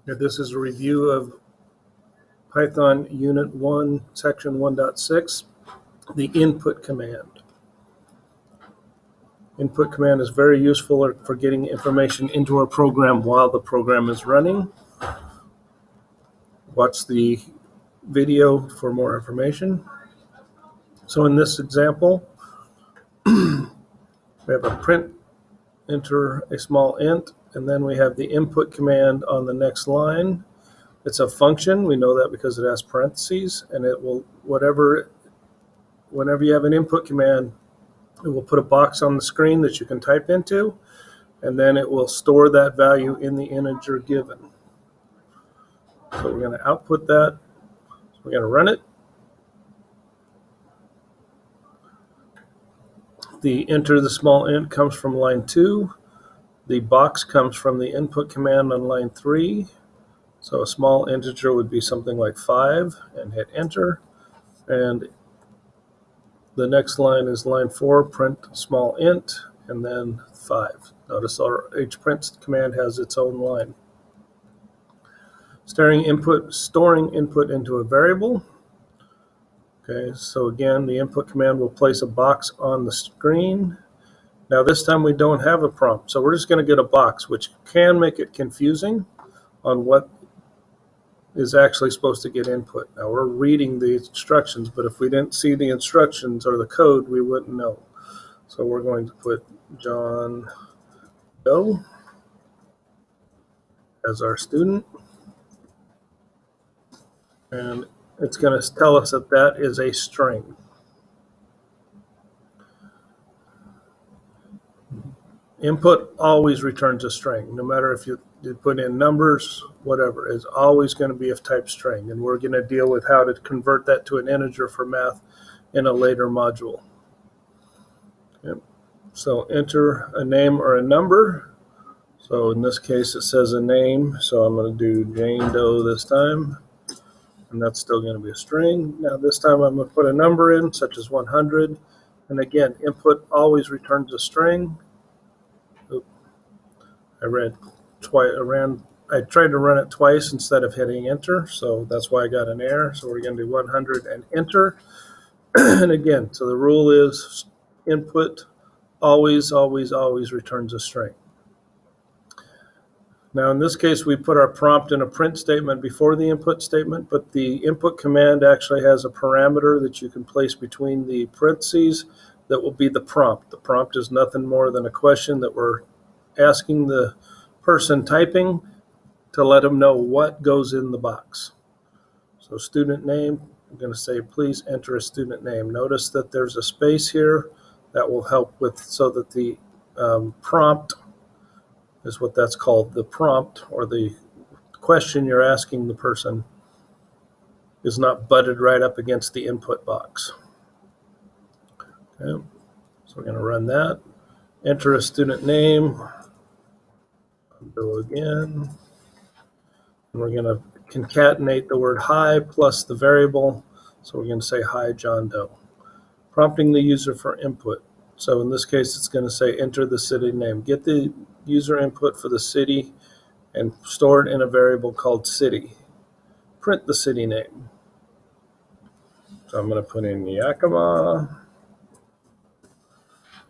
This is a review of Python Unit 1, Section 1.6, the input command. Input command is very useful for getting information into our program while the program is running. Watch the video for more information. So in this example, we have a print, enter a small int, and then we have the input command on the next line. It's a function. We know that because it has parentheses, and it will, whenever you have an input command, it will put a box on the screen that you can type into, and then it will store that value in the integer given. So we're going to output that. So we're going to run it. The enter the small int comes from line 2. The box comes from the input command on line 3. So a small integer would be something like 5, and hit enter. And the next line is line 4, print small int, and then 5. Notice each print command has its own line. Storing input into a variable. Okay, so again, the input command will place a box on the screen. Now this time we don't have a prompt, so we're just going to get a box, which can make it confusing on what is actually supposed to get input. Now we're reading the instructions, but if we didn't see the instructions or the code, we wouldn't know. So we're going to put John Doe as our student, and it's going to tell us that that is a string. Input always returns a string, no matter if you put in numbers, whatever. It's always going to be of type string, and we're going to deal with how to convert that to an integer for math in a later module. Yep. So enter a name or a number. So in this case it says a name, so I'm going to do Jane Doe this time, and that's still going to be a string. Now this time I'm going to put a number in, such as 100, and again, input always returns a string. I tried to run it twice instead of hitting enter, so that's why I got an error. So we're going to do 100 and enter. And again, so the rule is input always returns a string. Now in this case, we put our prompt in a print statement before the input statement, but the input command actually has a parameter that you can place between the parentheses that will be the prompt. The prompt is nothing more than a question that we're asking the person typing to let them know what goes in the box. So student name, I'm going to say please enter a student name. Notice that there's a space here that will help with, so that the prompt is what that's called. The prompt, or the question you're asking the person, is not butted right up against the input box. Okay, so we're going to run that. Enter a student name. Go again. And we're going to concatenate the word hi plus the variable. So we're going to say hi John Doe. Prompting the user for input. So in this case, it's going to say enter the city name. Get the user input for the city and store it in a variable called city. Print the city name. So I'm going to put in Yakima.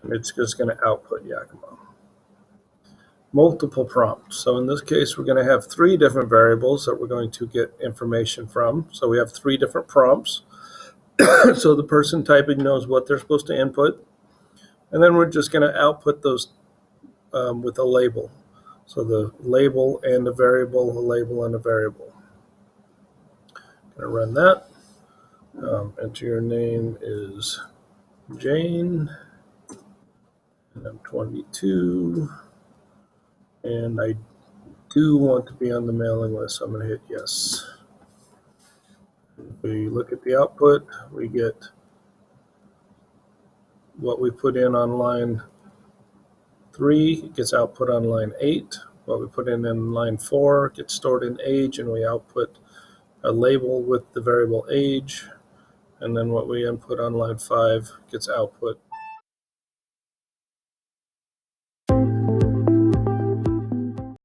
And it's just going to output Yakima. Multiple prompts. So in this case, we're going to have 3 different variables that we're going to get information from. So we have 3 different prompts. So the person typing knows what they're supposed to input. And then we're just going to output those with a label. So the label and a variable, a label and a variable. I'm going to run that. Enter your name is Jane. And I'm 22. And I do want to be on the mailing list, so I'm going to hit yes. If we look at the output, we get what we put in on line 3 gets output on line 8. What we put in line 4 gets stored in age, and we output a label with the variable age. And then what we input on line 5 gets output